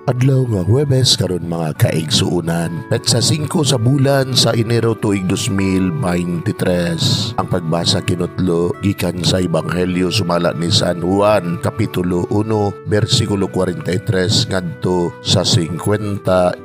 Adlaw nga Huwebes karon mga kaigsuunan. Petsa 5 sa bulan sa Enero tuig 2023. Ang pagbasa kinutlo gikan sa Ebanghelyo sumala ni San Juan kapitulo 1 bersikulo 43 ngadto sa 51.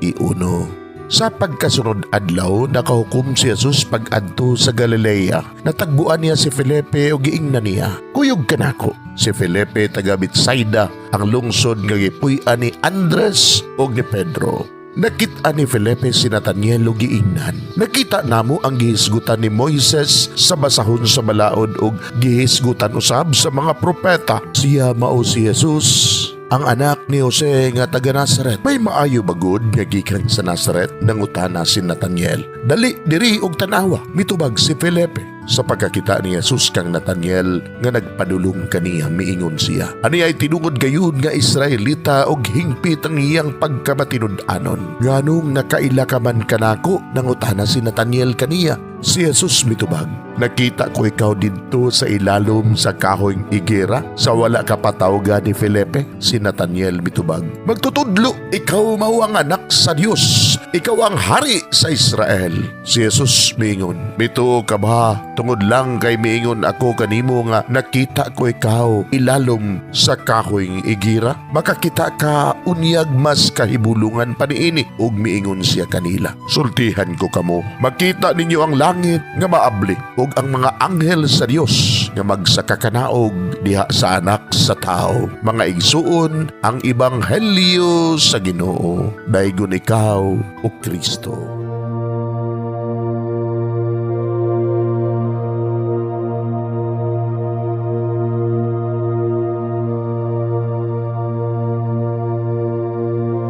Sa pagkasunod adlaw, nakahukom si Jesus pag-adto sa Galilea. Natagbuan niya si Felipe o giingnan niya, "Kuyog ka nako." Si Felipe taga Betsaida, ang lungsod nga gipuy-an ni Andres o ni Pedro. Nakita ni Felipe si Nathaniel o giingnan. "Nakita namo ang gihisgutan ni Moises sa basahon sa balaod o gihisgutan usab sa mga propeta." Siya mao si Jesus, ang anak ni Jose nga taga Nazaret. "May maayo bagod nga gikan sa Nazaret?" nangutana si Nathaniel. "Dali diri og tanawa," mitubag si Felipe. Sa pagkakita ni Jesus kang Nathaniel nga nagpadulong kaniya, miingon siya, "Ani ay tinungod gayon nga Israelita og hingpit ang iyang pagkamatinud-anon. Nganong nakaila ka man kanako?" nangutana si Nathaniel kaniya. Si Jesus mitubag, "Nakita ko ikaw didto sa ilalom sa kahoyng igera sa wala ka patawga ni Felipe." Si Nathaniel mitubag, "Magtutudlo, ikaw mao ang anak sa Dios. Ikaw ang hari sa Israel." Si Jesus miingon, "Bituo ka ba? Tungod lang kay miingon ako kanimo nga nakita ko ikaw ilalom sa kahoyng igira? Makakita ka unyag mas kahibulungan pa niini." Ug miingon siya kanila, "Sultihan ko kamo, makita ninyo ang langit nga maabli ug ang mga anghel sa Dios nga magsakakanaog diha sa anak sa tao. Mga igsuon ang ebanghelyo sa Ginoo. Daygon ikaw o Kristo."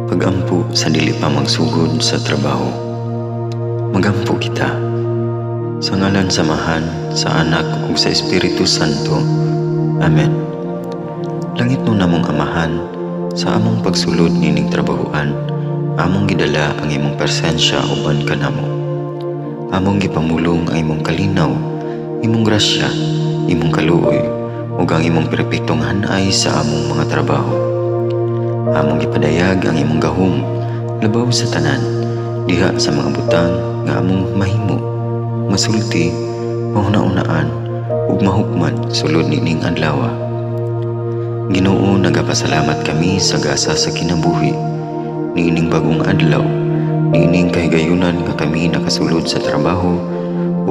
Pagampo sa dili pa magsugod sa trabaho. Magampo kita sa ngalan samahan sa Anak ug sa Espiritu Santo. Amen. Langit nun namong Amahan, sa among pagsulod nining trabahoan, among gidala ang imong presensya uban kanamo. Among gipamulong ang imong kalinaw, imong grasya, imong kaluoy ug ang imong perpektong hanay sa among mga trabaho. Among gipadayag ang imong gahom labaw sa tanan diha sa mga butang nga among mahimo, masulti, mahuna-unaan ug mahukman sulod nining adlaw. Ginoo, nagapasalamat kami sa gasa sa kinabuhi niining bagong adlaw, niining kahigayunan nga kami nakasulod sa trabaho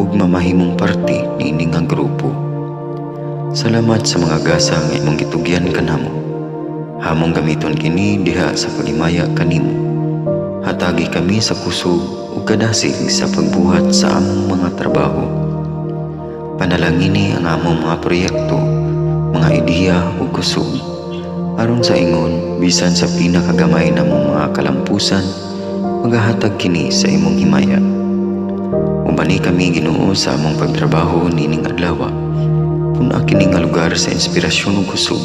ug mamahimong parte niining nga grupo. Salamat sa mga gasa nga imong gitugyan kanamo. Hamong gamiton kini diha sa pagimaya kanimo. Hatagi kami sa kusog ug kadasig sa pagbuhat sa among mga trabaho. Panalangini ang among mga proyekto, mga ideya ug kusog. Aron sa ingon, bisan sa pinakagamay namong mga kalampusan, magahatag kini sa imong himaya. Ubani kami Ginoo sa among pagtrabaho nining adlaw. Puna kini nga lugar sa inspirasyon ug kusog.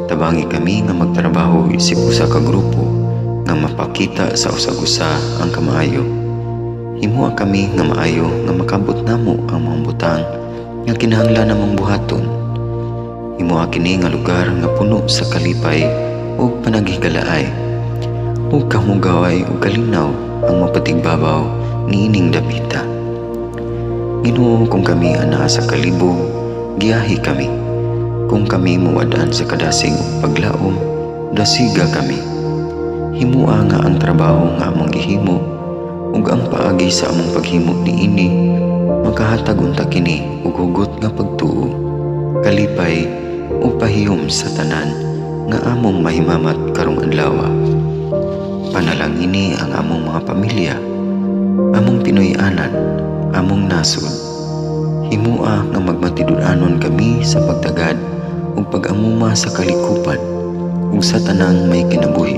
Tabangi kami nga magtrabaho isip usa ka grupo nga mapakita sa usag-usa ang kamaayo. Himuha kami nga maayo nga makabot namo ang mga butang nga kinahanglan namong buhaton. Himuha kini nga lugar nga puno sa kalipay ug panagihigalaay. Ug kamugaway ug kalinaw ang mapatigbabaw niining dapita. Ginoo, kung kami anaa sa kalibog, giyahi kami. Kung kami muwadaan sa kadasig ug paglaom, dasiga kami. Himua nga ang trabaho nga among gihimo ug ang paagi sa among paghimo niini makahatag unta kini ug hugot nga pagtuo, kalipay ug pahiyom sa tanan nga among mahimamat karong adlaw. Panalangini ang among mga pamilya, among Pinoy-anan, among nasod. Himua nga magmatidud-anon kami sa pagtagad ug pag-amuma sa kalikupan ug sa tanang may kinabuhi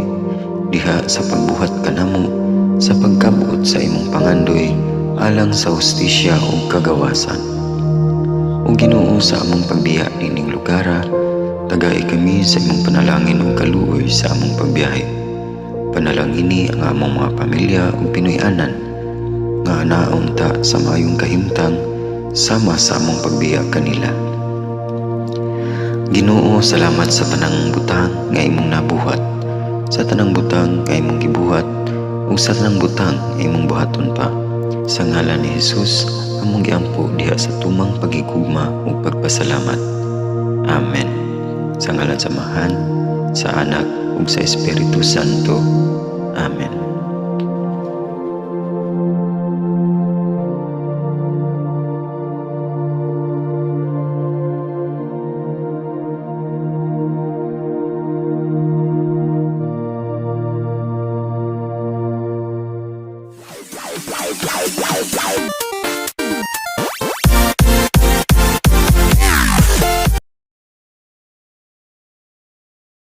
diha sa pagbuhat kanamo sa pagkabuot sa imong pangandoy alang sa hustisya ug kagawasan. Ug Ginoo, sa among pagbiya nining lugar, tagay kami sa imong panalangin ug kaluoy sa among pagbiyahe. Panalangini ang among mga pamilya ug Pinoy-anan nga anaon ta sa maayong kahimtang sama sa among pagbiya kanila. Ginoo, salamat sa tanang butang nga imong nabuhat sa tanang butang nga imong gibuhat ug sa tanang butang nga imong buhaton pa. Sa ngalan ni Jesus, among giampo diha sa tumang pagigugma ug pagpasalamat. Amen. Sa ngalan sa Amahan, sa Anak ug sa Espiritu Santo. Amen.